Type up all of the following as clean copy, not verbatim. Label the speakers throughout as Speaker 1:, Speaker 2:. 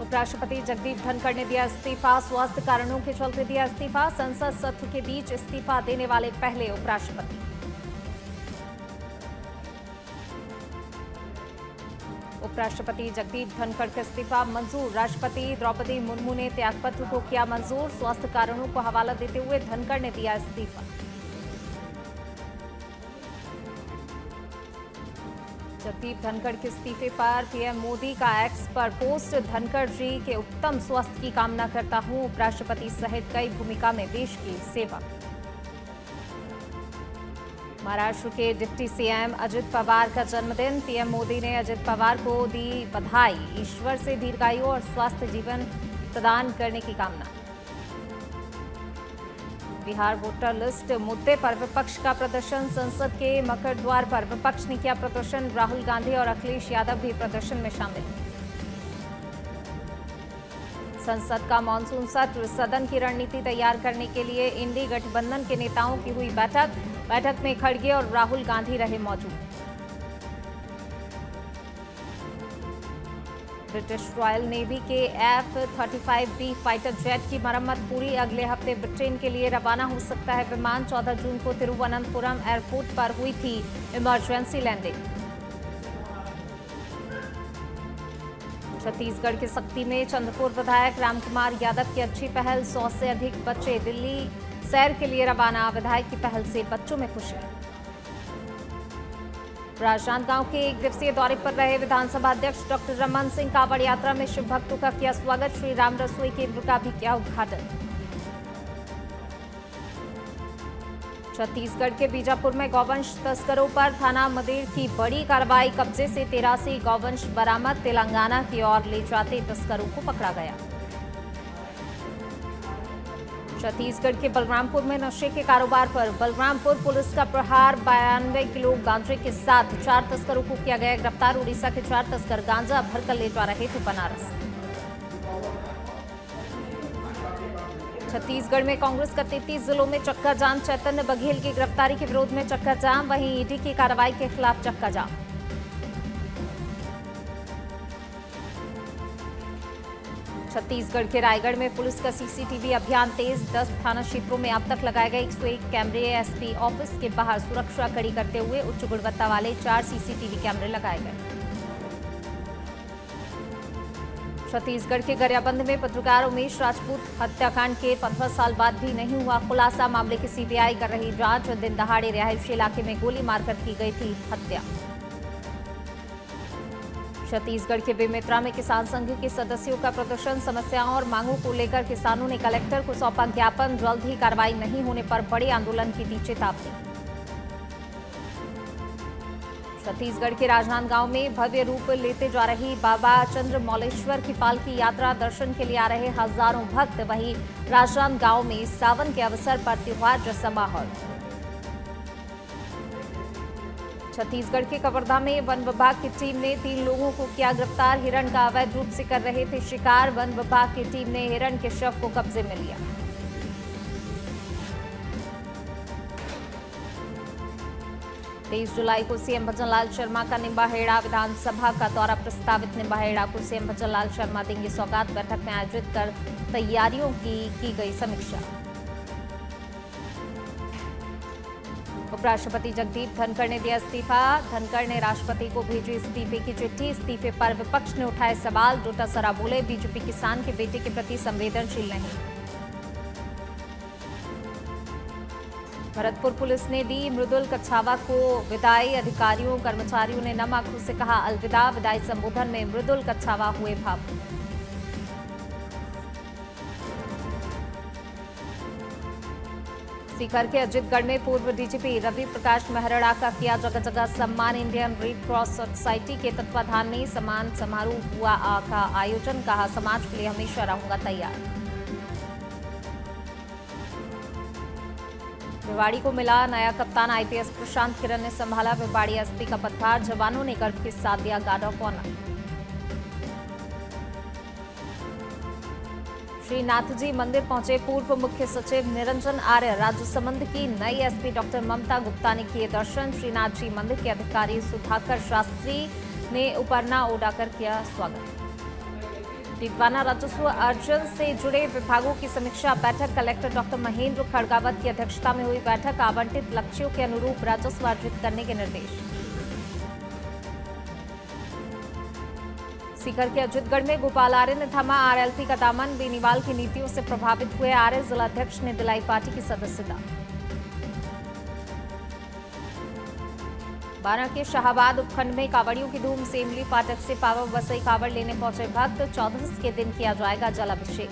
Speaker 1: उपराष्ट्रपति जगदीप धनखड़ ने दिया इस्तीफा। स्वास्थ्य कारणों के चलते दिया इस्तीफा। संसद सत्र के बीच इस्तीफा देने वाले पहले उपराष्ट्रपति। उपराष्ट्रपति जगदीप धनखड़ का इस्तीफा मंजूर। राष्ट्रपति द्रौपदी मुर्मू ने त्यागपत्र को किया मंजूर। स्वास्थ्य कारणों को हवाला देते हुए धनखड़ ने दिया इस्तीफा। जगदीप धनखड़ के इस्तीफे पर पीएम मोदी का एक्स पर पोस्ट। धनखड़ जी के उत्तम स्वास्थ्य की कामना करता हूं। उपराष्ट्रपति सहित कई भूमिका में देश की सेवा। महाराष्ट्र के डिप्टी सीएम अजित पवार का जन्मदिन। पीएम मोदी ने अजित पवार को दी बधाई। ईश्वर से दीर्घायु और स्वस्थ जीवन प्रदान करने की कामना। बिहार वोटर लिस्ट मुद्दे पर विपक्ष का प्रदर्शन। संसद के मकर द्वार पर विपक्ष ने किया प्रदर्शन। राहुल गांधी और अखिलेश यादव भी प्रदर्शन में शामिल। संसद का मानसून सत्र, सदन की रणनीति तैयार करने के लिए इंडी गठबंधन के नेताओं की हुई बैठक में खड़गे और राहुल गांधी रहे मौजूद। ब्रिटिश रॉयल नेवी के F-35B फाइटर जेट की मरम्मत पूरी। अगले हफ्ते ब्रिटेन के लिए रवाना हो सकता है विमान। 14 जून को तिरुवनंतपुरम एयरपोर्ट पर हुई थी इमरजेंसी लैंडिंग। छत्तीसगढ़ के सक्ती में चंद्रपुर विधायक रामकुमार यादव की अच्छी पहल। 100 से अधिक बच्चे दिल्ली सैर के लिए रवाना। विधायक की पहल से बच्चों में खुशी। राजनांदगांव के एक दिवसीय दौरे पर रहे विधानसभा अध्यक्ष डॉक्टर रमन सिंह कांवड़ यात्रा में शिव भक्तों का किया स्वागत। श्री राम रसोई केंद्र का भी किया उद्घाटन। छत्तीसगढ़ के बीजापुर में गौवंश तस्करों पर थाना मदेर की बड़ी कार्रवाई। कब्जे से 83 गौवंश बरामद। तेलंगाना की ओर ले जाते तस्करों को पकड़ा गया। छत्तीसगढ़ के बलरामपुर में नशे के कारोबार पर बलरामपुर पुलिस का प्रहार। 92 किलो गांजे के साथ 4 तस्करों को किया गया गिरफ्तार। उड़ीसा के 4 तस्कर गांजा भरकर ले जा रहे थे बनारस। छत्तीसगढ़ में कांग्रेस का 33 जिलों में चक्का जाम। चैतन्य बघेल की गिरफ्तारी के विरोध में चक्का जाम। वहीं ईडी की कार्रवाई के खिलाफ चक्का जाम। छत्तीसगढ़ के रायगढ़ में पुलिस का सीसीटीवी अभियान तेज। 10 थाना क्षेत्रों में अब तक लगाए गए 101 कैमरे। एसपी ऑफिस के बाहर सुरक्षा कड़ी करते हुए उच्च गुणवत्ता वाले 4 सीसीटीवी कैमरे लगाए गए। छत्तीसगढ़ के गरियाबंद में पत्रकार उमेश राजपूत हत्याकांड के 15 साल बाद भी नहीं हुआ खुलासा। मामले की सीबीआई कर रही जांच। दिन दहाड़े रिहायशी इलाके में गोली मारकर की गई थी हत्या। छत्तीसगढ़ के बेमेतरा में किसान संघ के सदस्यों का प्रदर्शन। समस्याओं और मांगों को लेकर किसानों ने कलेक्टर को सौंपा ज्ञापन। जल्द ही कार्रवाई नहीं होने पर बड़े आंदोलन की दी चेतावनी। छत्तीसगढ़ के राजनांदगांव में भव्य रूप लेते जा रही बाबा चंद्रमौलेश्वर की पालकी यात्रा। दर्शन के लिए आ रहे हजारों भक्त। वहीं राजनांदगांव में सावन के अवसर पर त्योहार जैसा माहौल। छत्तीसगढ़ के कवर्धा में वन विभाग की टीम ने 3 लोगों को किया गिरफ्तार। हिरण का अवैध रूप से कर रहे थे शिकार। वन विभाग की टीम ने हिरण के शव को कब्जे में लिया। 23 जुलाई को सीएम भजनलाल शर्मा का निम्बाहेड़ा विधानसभा का दौरा प्रस्तावित। निम्बाहेड़ा को सीएम भजनलाल शर्मा देंगे सौगात। बैठक में आयोजित कर तैयारियों की गई समीक्षा। उपराष्ट्रपति जगदीप धनखड़ ने दिया इस्तीफा। धनखड़ ने राष्ट्रपति को भेजी इस्तीफे की चिट्ठी। इस्तीफे पर विपक्ष ने उठाए सवाल। डोटासरा बोले बीजेपी किसान के बेटे के प्रति संवेदनशील नहीं। भरतपुर पुलिस ने दी मृदुल कच्छावा को विदाई। अधिकारियों कर्मचारियों ने नम आंखों से कहा अलविदा। विदाई संबोधन में मृदुल कच्छावा हुए भावुक। सीकर के अजितगढ़ में पूर्व डीजीपी रवि प्रकाश मेहरड़ा का किया जगह जगह सम्मान। इंडियन रेड क्रॉस सोसाइटी के तत्वाधान में सम्मान समारोह हुआ का आयोजन। कहा समाज के लिए हमेशा रहूंगा तैयार। भिवाड़ी को मिला नया कप्तान। आईपीएस प्रशांत किरण ने संभाला भिवाड़ी एसपी का पदभार। जवानों ने गर्व के साथ दिया गार्ड ऑफ ऑनर। श्रीनाथजी मंदिर पहुंचे पूर्व मुख्य सचिव निरंजन आर्य। राजसमंद की नई एसपी डॉक्टर ममता गुप्ता ने किए दर्शन। श्रीनाथजी मंदिर के अधिकारी सुधाकर शास्त्री ने उपरना उड़ाकर किया स्वागत। टिटवाना राजस्व अर्जन से जुड़े विभागों की समीक्षा बैठक कलेक्टर डॉक्टर महेंद्र खड़गावत की अध्यक्षता में हुई बैठक। आवंटित लक्ष्यों के अनुरूप राजस्व अर्जित करने के निर्देश। सीकर के अजितगढ़ में गोपाल आर्य ने थमा आरएलपी का दामन। बेनीवाल की नीतियों से प्रभावित हुए आर्य जिलाध्यक्ष ने दिलाई पार्टी की सदस्यता। बारा के शाहाबाद उपखंड में कावड़ियों की धूम। सेमली फाटक से पावर वसई कावड़ लेने पहुंचे भक्त। 14 के दिन किया जाएगा जलाभिषेक।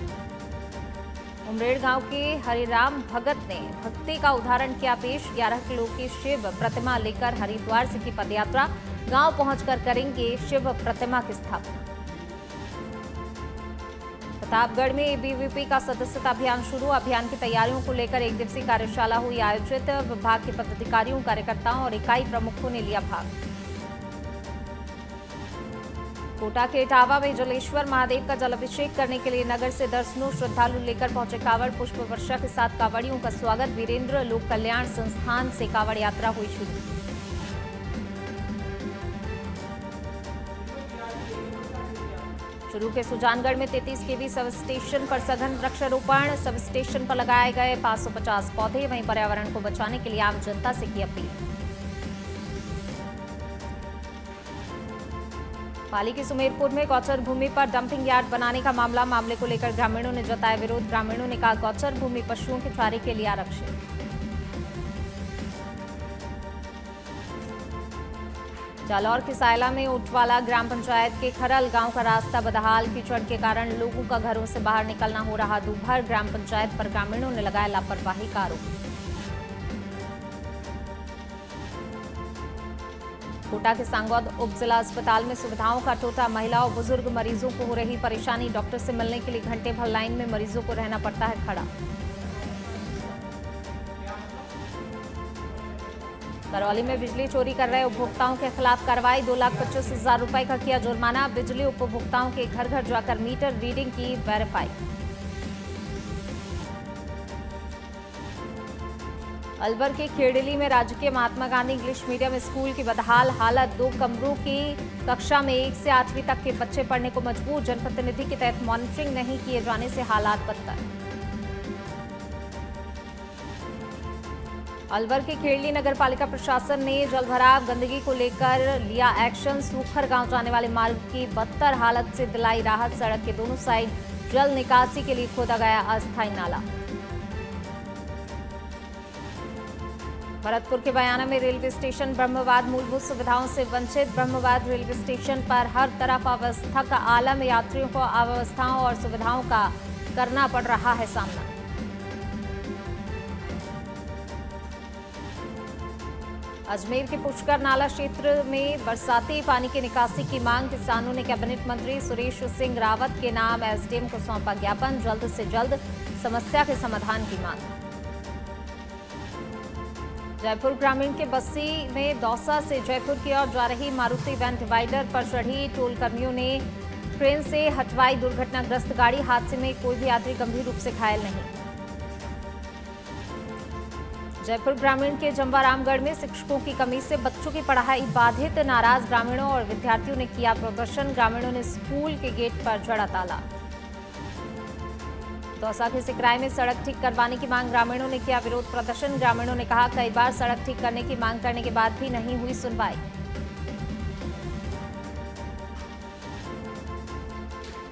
Speaker 1: उमरेड़ गांव के हरिराम भगत ने भक्ति का उदाहरण किया पेश। 11 किलो की शिव प्रतिमा लेकर हरिद्वार से की पदयात्रा। गांव पहुंचकर करेंगे शिव प्रतिमा की स्थापना। प्रतापगढ़ में एबीवीपी का सदस्यता अभियान शुरू। अभियान की तैयारियों को लेकर एक दिवसीय कार्यशाला हुई आयोजित। विभाग के पदाधिकारियों, कार्यकर्ताओं और इकाई प्रमुखों ने लिया भाग। कोटा के इटावा में जलेश्वर महादेव का जलाभिषेक करने के लिए नगर से दर्जनों श्रद्धालु लेकर पहुंचे कावड़। पुष्प वर्षा के साथ कावड़ियों का स्वागत। वीरेंद्र लोक कल्याण संस्थान से कावड़ यात्रा हुई शुरू। चुरू के सुजानगढ़ में 33 केवी सब स्टेशन पर सघन वृक्षारोपण। सब स्टेशन पर लगाए गए 550 पौधे। वहीं पर्यावरण को बचाने के लिए आम जनता से की अपील। पाली के सुमेरपुर में गौचर भूमि पर डंपिंग यार्ड बनाने का मामले को लेकर ग्रामीणों ने जताया विरोध। ग्रामीणों ने कहा गौचर भूमि पशुओं के चारे के लिए आरक्षित। जालौर के सायला में उठवाला ग्राम पंचायत के खरल गांव का रास्ता बदहाल। कीचड़ के कारण लोगों का घरों से बाहर निकलना हो रहा दूभर। ग्राम पंचायत पर ग्रामीणों ने लगाया लापरवाही का आरोप। कोटा के सांगौद उप जिला अस्पताल में सुविधाओं का टोटा। महिला और बुजुर्ग मरीजों को हो रही परेशानी। डॉक्टर से मिलने के लिए घंटे भर लाइन में मरीजों को रहना पड़ता है खड़ा। करौली में बिजली चोरी कर रहे उपभोक्ताओं के खिलाफ कार्रवाई। 2,25,000 रुपए का किया जुर्माना। बिजली उपभोक्ताओं के घर घर जाकर मीटर रीडिंग की वेरीफाई। अलवर के खेड़ली में राजकीय Mahatma Gandhi English medium school की बदहाल हालत। 2 कमरों की कक्षा में 1 से 8वीं तक के बच्चे पढ़ने को मजबूर। जनप्रतिनिधि के तहत मॉनिटरिंग नहीं किए जाने से हालात बदतर। अलवर के खेड़ली नगर पालिका प्रशासन ने जलभराव गंदगी को लेकर लिया एक्शन। सूखर गांव जाने वाले मार्ग की बदतर हालत से दिलाई राहत। सड़क के दोनों साइड जल निकासी के लिए खोदा गया अस्थायी नाला। भरतपुर के बयाना में रेलवे स्टेशन ब्रह्मवाद मूलभूत सुविधाओं से वंचित। ब्रह्मवाद रेलवे स्टेशन पर हर तरफ अव्यवस्था का आलम। यात्रियों को अव्यवस्थाओं और सुविधाओं का करना पड़ रहा है सामना। अजमेर के पुष्कर नाला क्षेत्र में बरसाती पानी की निकासी की मांग। किसानों ने कैबिनेट मंत्री सुरेश सिंह रावत के नाम एसडीएम को सौंपा ज्ञापन। जल्द से जल्द समस्या के समाधान की मांग। जयपुर ग्रामीण के बस्सी में दौसा से जयपुर की ओर जा रही मारुति वैन डिवाइडर पर चढ़ी। टोल कर्मियों ने ट्रेन से हटवाई दुर्घटनाग्रस्त गाड़ी। हादसे में कोई भी यात्री गंभीर रूप से घायल नहीं। जयपुर ग्रामीण के जंबारामगढ़ में शिक्षकों की कमी से बच्चों की पढ़ाई बाधित। नाराज ग्रामीणों और विद्यार्थियों ने किया प्रदर्शन। ग्रामीणों ने स्कूल के गेट पर जड़ा ताला। दौसा के सिकराय में सड़क ठीक करवाने की मांग। ग्रामीणों ने किया विरोध प्रदर्शन। ग्रामीणों ने कहा कई बार सड़क ठीक करने की मांग करने के बाद भी नहीं हुई सुनवाई।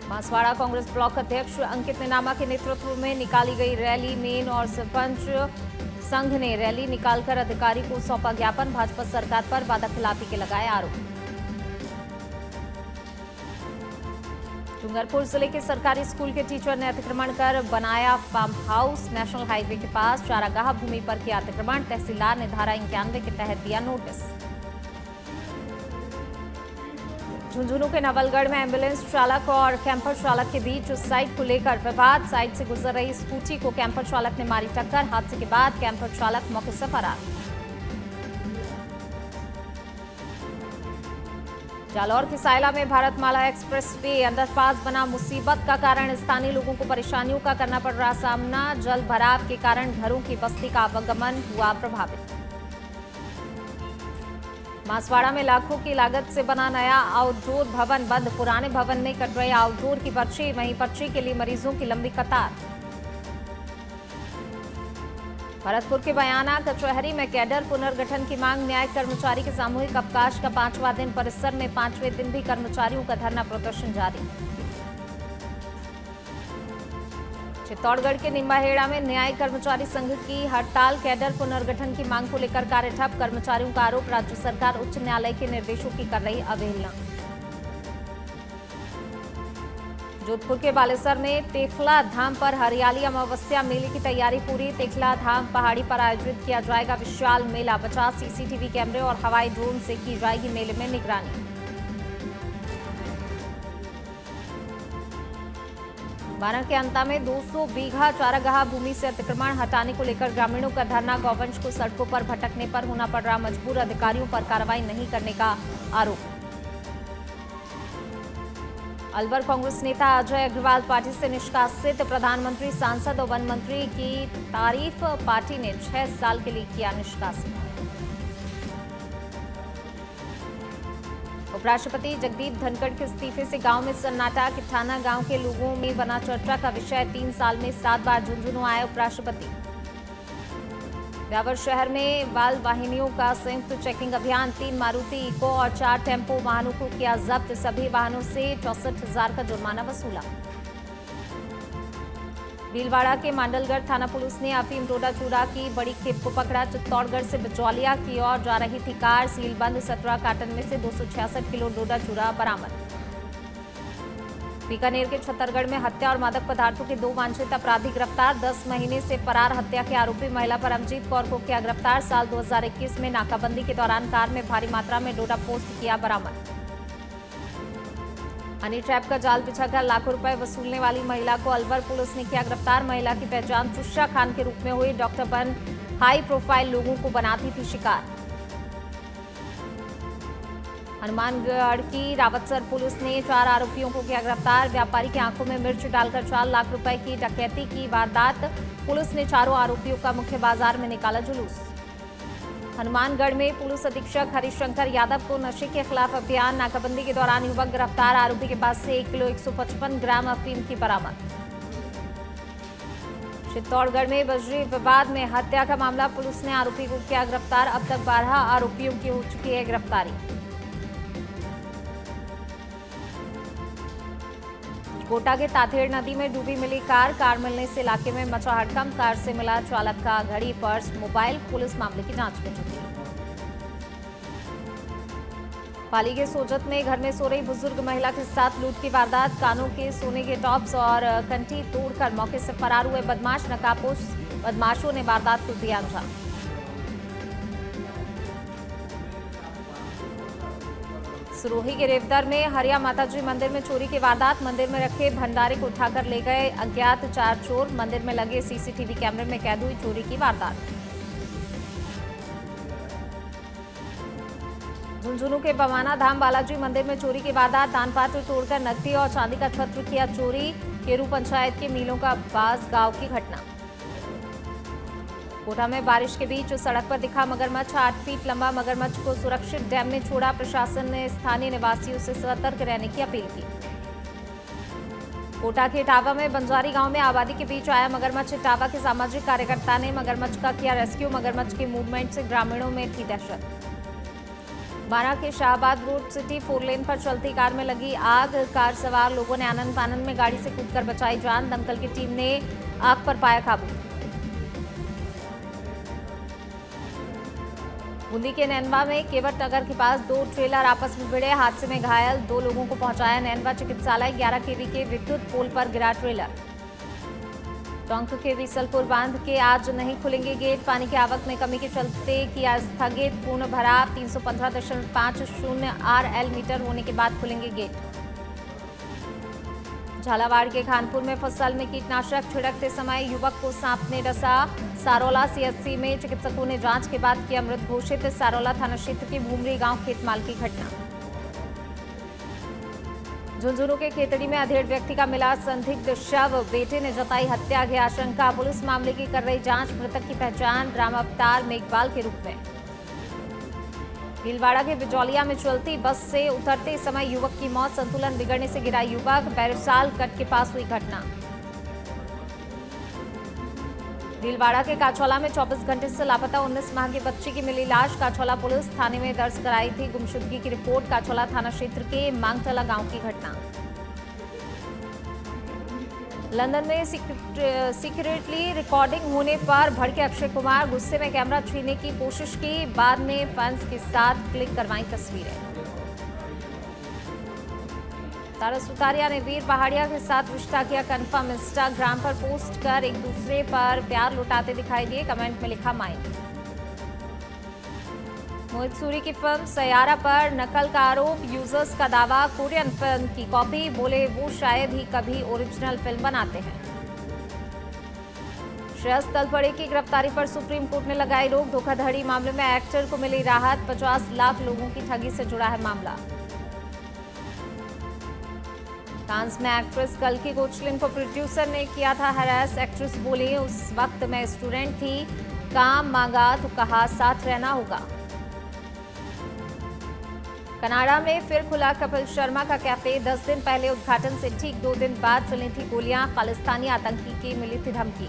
Speaker 1: बांसवाड़ा कांग्रेस ब्लॉक अध्यक्ष अंकित नेनामा के नेतृत्व में निकाली गई रैली। मेन और सरपंच संघ ने रैली निकालकर अधिकारी को सौंपा ज्ञापन। भाजपा सरकार पर वादाखिलाफी के लगाए आरोप। डूंगरपुर जिले के सरकारी स्कूल के टीचर ने अतिक्रमण कर बनाया फार्म हाउस। नेशनल हाईवे के पास चारागाह भूमि पर किया अतिक्रमण। तहसीलदार ने धारा 91 के तहत दिया नोटिस। झुंझुनू के नवलगढ़ में एम्बुलेंस चालक और कैंपर चालक के बीच साइड को लेकर विवाद। साइड से गुजर रही स्कूटी को कैंपर चालक ने मारी टक्कर। हादसे के बाद कैंपर चालक मौके से फरार। जालौर के सायला में भारतमाला एक्सप्रेसवे अंडरपास बना मुसीबत का कारण। स्थानीय लोगों को परेशानियों का करना पड़ रहा सामना। जल भराव के कारण घरों की बस्ती का आवागमन हुआ प्रभावित। बांसवाड़ा में लाखों की लागत से बना नया आउटडोर भवन बंद, पुराने भवन में कट रही आउटडोर की पर्ची, वहीं पर्ची के लिए मरीजों की लंबी कतार। भरतपुर के बयाना कचहरी में कैडर पुनर्गठन की मांग, न्यायिक कर्मचारी के सामूहिक अवकाश का 5वां दिन, परिसर में 5वें दिन भी कर्मचारियों का धरना प्रदर्शन जारी। चित्तौड़गढ़ के निम्बाहेड़ा में न्यायिक कर्मचारी संघ की हड़ताल, कैडर पुनर्गठन की मांग को लेकर कार्य ठप, कर्मचारियों का आरोप, राज्य सरकार उच्च न्यायालय के निर्देशों की कर रही अवहेलना। जोधपुर के बालेसर में तेखला धाम पर हरियाली अमावस्या मेले की तैयारी पूरी, तेखला धाम पहाड़ी पर आयोजित किया जाएगा विशाल मेला, 50 सीसीटीवी कैमरे और हवाई ड्रोन से की जाएगी मेले में निगरानी। बारह के अंता में 200 बीघा चारागाह भूमि से अतिक्रमण हटाने को लेकर ग्रामीणों का धरना, गौवंश को सड़कों पर भटकने पर होना पड़ रहा मजबूर, अधिकारियों पर कार्रवाई नहीं करने का आरोप। अलवर कांग्रेस नेता अजय अग्रवाल पार्टी से निष्कासित, प्रधानमंत्री, सांसद और वन मंत्री की तारीफ, पार्टी ने 6 साल के लिए किया निष्कासित। उपराष्ट्रपति जगदीप धनखड़ के इस्तीफे से गांव में सन्नाटा, किठाना गांव के लोगों में बना चर्चा का विषय, 3 साल में 7 बार झुंझुनू आए उपराष्ट्रपति। ब्यावर शहर में बाल वाहिनियों का संयुक्त चेकिंग अभियान, 3 मारुति इको और 4 टेम्पो वाहनों को किया जब्त, सभी वाहनों से 64,000 का जुर्माना वसूला। भीलवाड़ा के मांडलगढ़ थाना पुलिस ने अफीम डोडा चूड़ा की बड़ी खेप को पकड़ा, चित्तौड़गढ़ से बिचौलिया की ओर जा रही थी कार, सीलबंद 17 कार्टन में से 266 किलो डोडा चूड़ा बरामद। बीकानेर के छत्तरगढ़ में हत्या और मादक पदार्थों के 2 वांछित अपराधी गिरफ्तार, 10 महीने से फरार हत्या के आरोपी महिला परमजीत कौर को किया गिरफ्तार, साल 2021 में नाकाबंदी के दौरान कार में भारी मात्रा में डोडा पोस्ट किया बरामद। हनी ट्रैप का जाल बिछाकर लाखों रुपए वसूलने वाली महिला को अलवर पुलिस ने किया गिरफ्तार, महिला की पहचान तुषा खान के रूप में हुई, डॉक्टर बन हाई प्रोफाइल लोगों को बनाती थी शिकार। हनुमानगढ़ की रावतसर पुलिस ने 4 आरोपियों को किया गिरफ्तार, व्यापारी की आंखों में मिर्च डालकर 4 लाख रुपए की डकैती की वारदात, पुलिस ने चारों आरोपियों का मुख्य बाजार में निकाला जुलूस। हनुमानगढ़ में पुलिस अधीक्षक हरिशंकर यादव को नशे के खिलाफ अभियान, नाकाबंदी के दौरान युवक गिरफ्तार, आरोपी के पास से 1 किलो 155 ग्राम अफीम की बरामद। चित्तौड़गढ़ में बजरी विवाद में हत्या का मामला, पुलिस ने आरोपी को किया गिरफ्तार, अब तक 12 आरोपियों की हो चुकी है गिरफ्तारी। कोटा के ताथेड़ नदी में डूबी मिली कार मिलने से इलाके में मचा हड़कंप, कार से मिला चालक का घड़ी, पर्स, मोबाइल, पुलिस मामले की जांच में जुटी। पाली के सोजत में घर में सो रही बुजुर्ग महिला के साथ लूट की वारदात, कानों के सोने के टॉप्स और कंठी तोड़कर मौके से फरार हुए बदमाश, नकाबपोश बदमाशों ने वारदात को दिया अंजाम। सिरोही के रेवदर में हरिया माताजी मंदिर में चोरी की वारदात, मंदिर में रखे भंडारे को उठाकर ले गए अज्ञात 4 चोर, मंदिर में लगे सीसीटीवी कैमरे में कैद हुई चोरी की वारदात। झुंझुनू के बवाना धाम बालाजी मंदिर में चोरी की वारदात, दानपात्र तोड़कर नकदी और चांदी का छत्र किया चोरी, केरू पंचायत के मीलों का बास गांव की घटना। कोटा में बारिश के बीच सड़क पर दिखा मगरमच्छ, 8 फीट लंबा मगरमच्छ को सुरक्षित डैम में छोड़ा, प्रशासन ने स्थानीय निवासियों से सतर्क रहने की अपील की। कोटा के इटावा में बंजारी गांव में आबादी के बीच आया मगरमच्छ, इटावा के सामाजिक कार्यकर्ता ने मगरमच्छ का किया रेस्क्यू, मगरमच्छ के मूवमेंट से ग्रामीणों में थी दहशत। बारा के शाहबाद रोड सिटी 4 लेन पर चलती कार में लगी आग, कार सवार लोगों ने आनंद फानंद में गाड़ी से कूदकर बचाई जान, दमकल की टीम ने आग पर पाया काबू। बूंदी के नैनवा में केवट नगर के पास 2 ट्रेलर आपस में भिड़े, हादसे में घायल 2 लोगों को पहुंचाया नैनवा चिकित्सालय, 11 केवी के विद्युत पोल पर गिरा ट्रेलर। टोंक के बीसलपुर बांध के आज नहीं खुलेंगे गेट, पानी की आवक में कमी के चलते किया स्थगित, पूर्ण भराव 315.50 RL मीटर होने के बाद खुलेंगे गेट। झालावाड़ के खानपुर में फसल में कीटनाशक छिड़कते समय युवक को सांप ने डसा, सारोला CHC में चिकित्सकों ने जांच के बाद किया मृत घोषित, सारोला थाना क्षेत्र के भूमरी गांव खेतमाल की घटना। झुंझुनू के खेतड़ी में अधेड़ व्यक्ति का मिला संदिग्ध शव, बेटे ने जताई हत्या की आशंका, पुलिस मामले की कर रही जांच, मृतक की पहचान राम अवतार मेघवाल के रूप में। भीलवाड़ा के बिजौलिया में चलती बस से उतरते समय युवक की मौत, संतुलन बिगड़ने से गिरा युवक। बैरसाल कट के पास हुई घटना। भीलवाड़ा के काचौला में 24 घंटे से लापता 19 माह की बच्ची की मिली लाश। काचौला पुलिस थाने में दर्ज कराई थी गुमशुदगी की रिपोर्ट। काचौला थाना क्षेत्र के मांगटला गांव की घटना। लंदन में सीक्रेटली रिकॉर्डिंग होने पर भड़के अक्षय कुमार, गुस्से में कैमरा छीनने की कोशिश की, बाद में फैंस के साथ क्लिक करवाई तस्वीरें। तारा सुतारिया ने वीर पहाड़िया के साथ रिश्ता किया कन्फर्म। इंस्टाग्राम पर पोस्ट कर एक दूसरे पर प्यार लुटाते दिखाई दिए, कमेंट में लिखा माइंड। मोहित सूरी की फिल्म सैयारा पर नकल का आरोप, यूजर्स का दावा कोरियन फिल्म की कॉपी, बोले वो शायद ही कभी ओरिजिनल फिल्म बनाते हैं। श्रेयस तलपड़े की गिरफ्तारी पर सुप्रीम कोर्ट ने लगाई रोक। धोखाधड़ी मामले में एक्टर को मिली राहत, 50 लाख लोगों की ठगी से जुड़ा है मामला। कांस में एक्ट्रेस कल्कि कोचलिन को प्रोड्यूसर ने किया था हैरेस। एक्ट्रेस बोली उस वक्त मैं स्टूडेंट थी, काम मांगा तो कहा साथ रहना होगा। कनाडा में फिर खुला कपिल शर्मा का कैफे, 10 दिन पहले उद्घाटन से ठीक 2 दिन बाद चली थी गोलियां, खालिस्तानी आतंकी की मिली थी धमकी।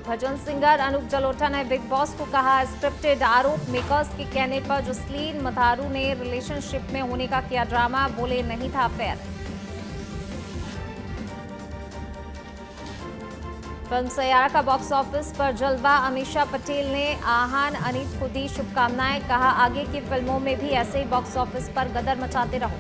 Speaker 1: भजन सिंगर अनूप जलोटा ने बिग बॉस को कहा स्क्रिप्टेड, आरोप मेकर्स के कहने पर जसलीन मधारू ने रिलेशनशिप में होने का किया ड्रामा, बोले नहीं था अफेयर। फिल्म सैयारा का बॉक्स ऑफिस पर जलवा, अमीषा पटेल ने आहान अनीत को दी शुभकामनाएं, कहा आगे की फिल्मों में भी ऐसे ही बॉक्स ऑफिस पर गदर मचाते रहो।